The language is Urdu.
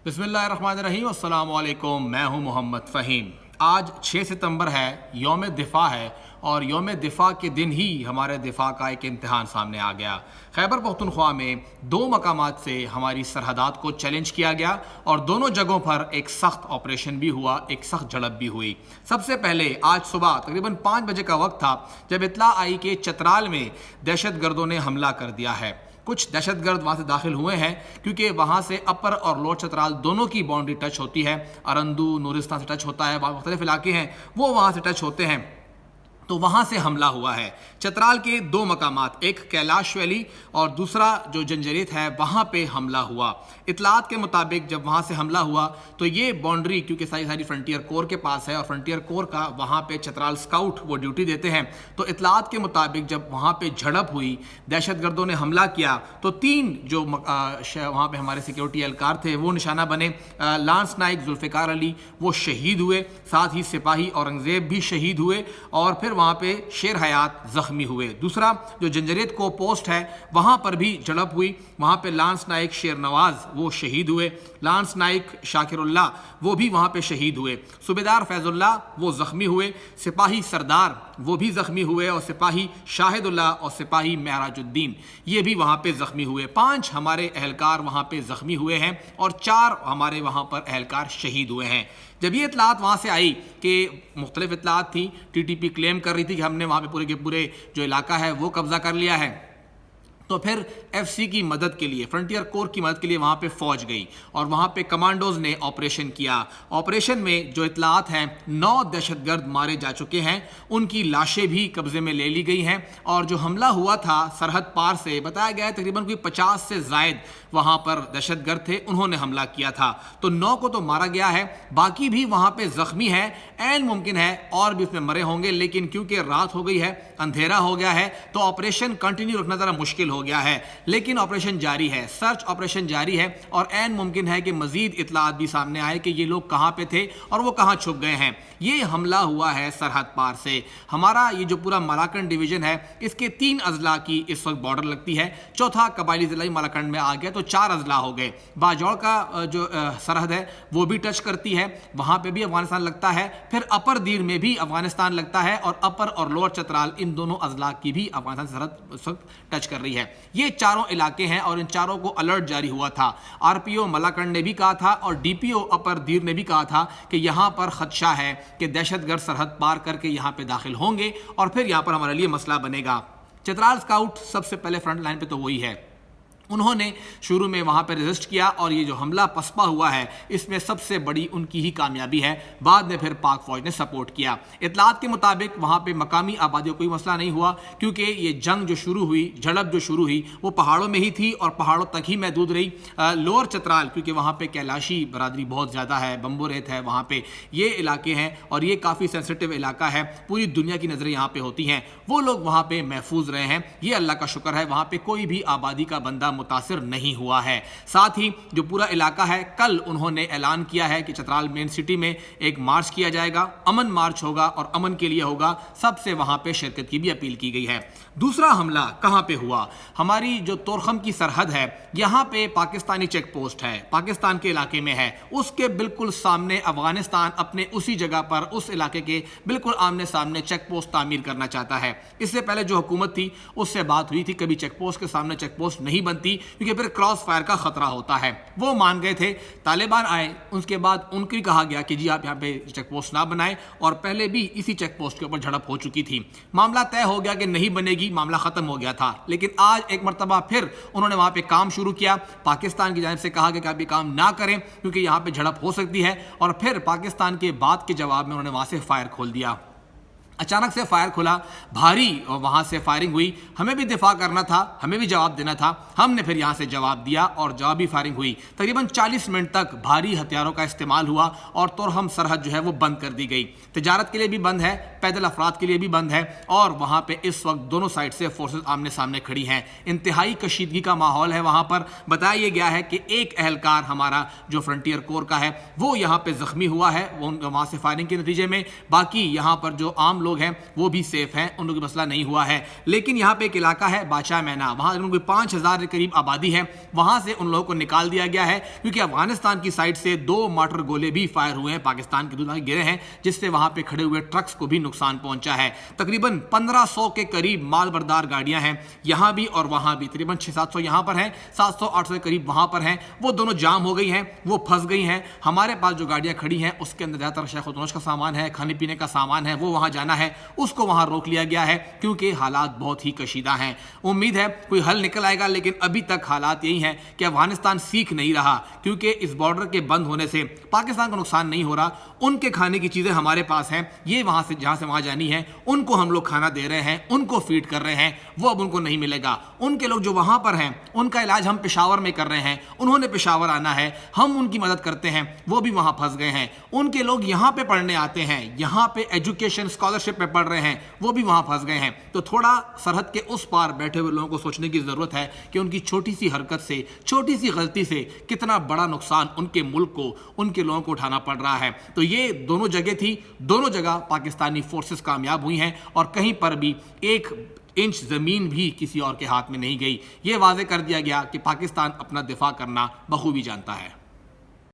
بسم اللہ الرحمن الرحیم، السلام علیکم، میں ہوں محمد فہیم۔ آج 6 ستمبر ہے، یوم دفاع ہے، اور یوم دفاع کے دن ہی ہمارے دفاع کا ایک امتحان سامنے آ گیا۔ خیبر پختونخوا میں 2 مقامات سے ہماری سرحدات کو چیلنج کیا گیا اور دونوں جگہوں پر ایک سخت آپریشن بھی ہوا، ایک سخت جھڑپ بھی ہوئی۔ سب سے پہلے آج صبح تقریباً 5 بجے کا وقت تھا جب اطلاع آئی کہ چترال میں دہشت گردوں نے حملہ کر دیا ہے۔ کچھ دہشت گرد وہاں سے داخل ہوئے ہیں کیونکہ وہاں سے اپر اور لوور چترال دونوں کی باؤنڈری ٹچ ہوتی ہے، ارندو نورستان سے ٹچ ہوتا ہے، مختلف علاقے ہیں وہ وہاں سے ٹچ ہوتے ہیں، تو وہاں سے حملہ ہوا ہے۔ چترال کے 2 مقامات، ایک کیلاش ویلی اور دوسرا جو جنجریت ہے، وہاں پہ حملہ ہوا۔ اطلاعات کے مطابق جب وہاں سے حملہ ہوا تو یہ باؤنڈری کیونکہ ساری فرنٹیئر کور کے پاس ہے اور فرنٹیئر کور کا وہاں پہ چترال اسکاؤٹ وہ ڈیوٹی دیتے ہیں، تو اطلاعات کے مطابق جب وہاں پہ جھڑپ ہوئی، دہشت گردوں نے حملہ کیا تو 3 جو وہاں پہ ہمارے سیکیورٹی اہلکار تھے وہ نشانہ بنے۔ لانس نائک ذوالفقار علی وہ شہید ہوئے، ساتھ ہی سپاہی اورنگزیب بھی شہید ہوئے، اور پھر وہاں پہ شیر حیات زخمی ہوئے۔ دوسرا جو جنجریت کو پوسٹ ہے وہاں پر بھی جھڑپ ہوئی، وہاں پہ لانس نائک شیر نواز وہ شہید ہوئے، لانس نائک شاکر اللہ وہ بھی وہاں پہ شہید ہوئے، صوبیدار فیض اللہ وہ زخمی ہوئے، سپاہی سردار وہ بھی زخمی ہوئے، اور سپاہی شاہد اللہ اور سپاہی معراج الدین یہ بھی وہاں پہ زخمی ہوئے۔ 5 ہمارے اہلکار وہاں پہ زخمی ہوئے ہیں اور 4 ہمارے وہاں پر اہلکار شہید ہوئے ہیں۔ جب یہ اطلاعات وہاں سے آئی کہ مختلف اطلاعات تھیں، ٹی ٹی پی کلیم کر رہی تھی کہ ہم نے وہاں پہ پورے کے پورے جو علاقہ ہے وہ قبضہ کر لیا ہے، تو پھر ایف سی کی مدد کے لیے، فرنٹیئر کور کی مدد کے لیے وہاں پہ فوج گئی اور وہاں پہ کمانڈوز نے آپریشن کیا۔ آپریشن میں جو اطلاعات ہیں 9 دہشت گرد مارے جا چکے ہیں، ان کی لاشیں بھی قبضے میں لے لی گئی ہیں، اور جو حملہ ہوا تھا سرحد پار سے بتایا گیا ہے تقریباً کوئی 50 سے زائد وہاں پر دہشت گرد تھے، انہوں نے حملہ کیا تھا، تو 9 کو تو مارا گیا ہے، باقی بھی وہاں پہ زخمی ہیں۔ عین ممکن ہے اور بھی اس میں مرے ہوں گے، لیکن کیونکہ رات ہو گئی ہے، اندھیرا ہو گیا ہے، تو آپریشن کنٹینیو رکھنا ذرا مشکل ہو گیا ہے، لیکن آپریشن جاری ہے، سرچ آپریشن جاری ہے، اور عین ممکن ہے کہ مزید اطلاعات بھی سامنے آئے کہ یہ لوگ کہاں پہ تھے اور وہ کہاں چھپ گئے ہیں۔ یہ حملہ ہوا ہے سرحد پار سے۔ ہمارا یہ جو پورا مالاکنڈ ڈویژن ہے اس کے 3 اضلاع کی اس وقت بارڈر لگتی ہے، چوتھا قبائلی ضلع مالاکنڈ میں آ گیا تو 4 اضلاع ہو گئے۔ باجوڑ کا جو سرحد ہے وہ بھی ٹچ کرتی ہے، وہاں پہ بھی افغانستان لگتا ہے، پھر اپر دیر میں بھی افغانستان لگتا ہے، اور اپر اور لوور چترال ان دونوں اضلاع کی بھی افغانستان سرحد اس وقت ٹچ کر رہی ہے۔ یہ چاروں علاقے ہیں اور ان چاروں کو الرٹ جاری ہوا تھا۔ آر پی او مالاکنڈ نے بھی کہا تھا اور ڈی پی او اپر دیر نے بھی کہا تھا کہ یہاں پر خدشہ ہے کہ دہشت گرد سرحد پار کر کے یہاں پہ داخل ہوں گے اور پھر یہاں پر ہمارے لیے مسئلہ بنے گا۔ چترال اسکاؤٹ سب سے پہلے فرنٹ لائن پہ تو وہی ہے، انہوں نے شروع میں وہاں پہ ریزسٹ کیا، اور یہ جو حملہ پسپا ہوا ہے اس میں سب سے بڑی ان کی ہی کامیابی ہے، بعد میں پھر پاک فوج نے سپورٹ کیا۔ اطلاعات کے مطابق وہاں پہ مقامی آبادی کو کوئی مسئلہ نہیں ہوا، کیونکہ یہ جنگ جو شروع ہوئی، جھڑپ جو شروع ہوئی وہ پہاڑوں میں ہی تھی اور پہاڑوں تک ہی محدود رہی۔ لوور چترال کیونکہ وہاں پہ کیلاشی برادری بہت زیادہ ہے، بمبو ریت ہے وہاں پہ، یہ علاقے ہیں اور یہ کافی سینسٹیو علاقہ ہے، پوری دنیا کی نظریں یہاں پہ ہوتی ہیں، وہ لوگ وہاں پہ محفوظ رہے ہیں، یہ اللہ کا شکر ہے، وہاں پہ کوئی بھی آبادی کا بندہ متاثر نہیں ہوا ہے۔ ساتھ ہی جو پورا علاقہ ہے، کل انہوں نے اعلان کیا ہے کہ چترال مین سٹی میں ایک مارچ کیا جائے گا، امن مارچ ہوگا اور امن کے لیے ہوگا، سب سے وہاں پہ شرکت کی بھی اپیل کی گئی ہے۔ دوسرا حملہ کہاں پہ ہوا؟ ہماری جو تورخم کی سرحد ہے یہاں پہ پاکستانی چیک پوسٹ ہے، پاکستان کے علاقے میں ہے، اس کے بالکل سامنے افغانستان اپنے اسی جگہ پر اس علاقے کے بالکل آمنے سامنے چیک پوسٹ تعمیر کرنا چاہتا ہے۔ اس سے پہلے جو حکومت تھی اس سے بات ہوئی تھی کبھی چیک پوسٹ کے سامنے چیک پوسٹ نہیں بنتی کیونکہ پھر کراس فائر کا خطرہ ہوتا ہے، وہ مان گئے تھے۔ طالبان آئے، اس کے بعد ان کو کہا گیا کہ جی آپ یہاں پہ چیک پوسٹ نہ بنائیں، اور پہلے بھی اسی چیک پوسٹ کے اوپر جھڑپ ہو چکی تھی، معاملہ طے ہو گیا کہ نہیں بنے گی، معاملہ ختم ہو گیا تھا، لیکن آج ایک مرتبہ پھر انہوں نے وہاں پہ کام شروع کیا۔ پاکستان کی جانب سے کہا گیا کہ آپ یہ کام نہ کریں کیونکہ یہاں پہ جھڑپ ہو سکتی ہے، اور پھر پاکستان کے بات کے جواب میں انہوں نے وہاں سے فائر کھول دیا۔ اچانک سے فائر کھلا، بھاری، اور وہاں سے فائرنگ ہوئی، ہمیں بھی دفاع کرنا تھا، ہمیں بھی جواب دینا تھا، ہم نے پھر یہاں سے جواب دیا اور جوابی فائرنگ ہوئی۔ تقریباً 40 منٹ تک بھاری ہتھیاروں کا استعمال ہوا اور تورخم سرحد جو ہے وہ بند کر دی گئی، تجارت کے لیے بھی بند ہے، پیدل افراد کے لیے بھی بند ہے، اور وہاں پہ اس وقت دونوں سائڈ سے فورسز آمنے سامنے کھڑی ہیں، انتہائی کشیدگی کا ماحول ہے وہاں پر۔ بتایا یہ گیا ہے کہ ایک اہلکار ہمارا جو فرنٹیئر کور کا ہے وہ یہاں پہ زخمی ہوا ہے، وہ وہاں سے فائرنگ کے نتیجے میں، باقی یہاں پر جو عام لوگ ہیں وہ بھی سیف ہیں, ان لوگوں کو مسئلہ نہیں ہوا ہے. لیکن یہاں پہ ایک علاقہ ہے باچا مینا, وہاں ان کو 5000 کے قریب آبادی ہے, وہاں سے ان لوگوں کو نکال دیا گیا ہے کیونکہ افغانستان کی سائڈ سے 2 مارٹر گولے بھی فائر ہوئے ہیں, پاکستان کے دور گرے ہیں, جس سے وہاں پہ کھڑے ہوئے ٹرکس کو بھی نقصان پہنچا ہے. تقریباً 1500 کے قریب مال بردار گاڑیاں ہیں یہاں بھی اور وہاں بھی, تقریباً 600-700 یہاں پر ہیں, 700-800 کے قریب وہاں پر ہیں. وہ دونوں جام ہو گئی ہیں, وہ پھنس گئی ہیں. ہمارے پاس جو گاڑیاں کھڑی ہیں اس کے اندر زیادہ تر شیخ و تنوش کا سامان ہے, کھانے پینے کا سامان ہے, وہ وہاں جانا ہے, اس کو وہاں روک لیا گیا ہے کیونکہ حالات بہت ہی کشیدہ ہیں. امید ہے کوئی حل نکل آئے گا, لیکن ابھی تک حالات یہی ہیں کہ افغانستان سیکھ نہیں رہا, کیونکہ اس بارڈر کے بند ہونے سے پاکستان کو نقصان نہیں ہو رہا. ان کے کھانے کی چیزیں ہمارے پاس ہیں, یہ وہاں سے جہاں سے وہاں جانی ہے ان کو ہم لوگ کھانا دے رہے ہیں, ان کو فیڈ کر رہے ہیں, وہ اب ان کو نہیں ملے گا. ان کے لوگ جو وہاں پر ہیں ان کا علاج ہم پشاور میں کر رہے ہیں, انہوں نے پشاور آنا ہے, ہم ان کی مدد کرتے ہیں, وہ بھی وہاں پھنس گئے ہیں. ان کے لوگ یہاں پہ پڑھنے آتے ہیں, یہاں پہ ایجوکیشن اسکالرشپ پہ پڑھ رہے ہیں, وہ بھی وہاں پھنس گئے ہیں. تو تھوڑا سرحد کے اس پار بیٹھے ہوئے لوگوں کو سوچنے کی ضرورت ہے کہ ان کی چھوٹی سی حرکت سے, چھوٹی سی غلطی سے کتنا بڑا نقصان ان کے ملک کو, ان کے لوگوں کو اٹھانا پڑ رہا ہے. تو یہ دونوں جگہ تھی, دونوں جگہ پاکستانی فورسز کامیاب ہوئی ہیں اور کہیں پر بھی 1 انچ زمین بھی کسی اور کے ہاتھ میں نہیں گئی. یہ واضح کر دیا گیا کہ پاکستان اپنا دفاع کرنا بخوبی جانتا ہے.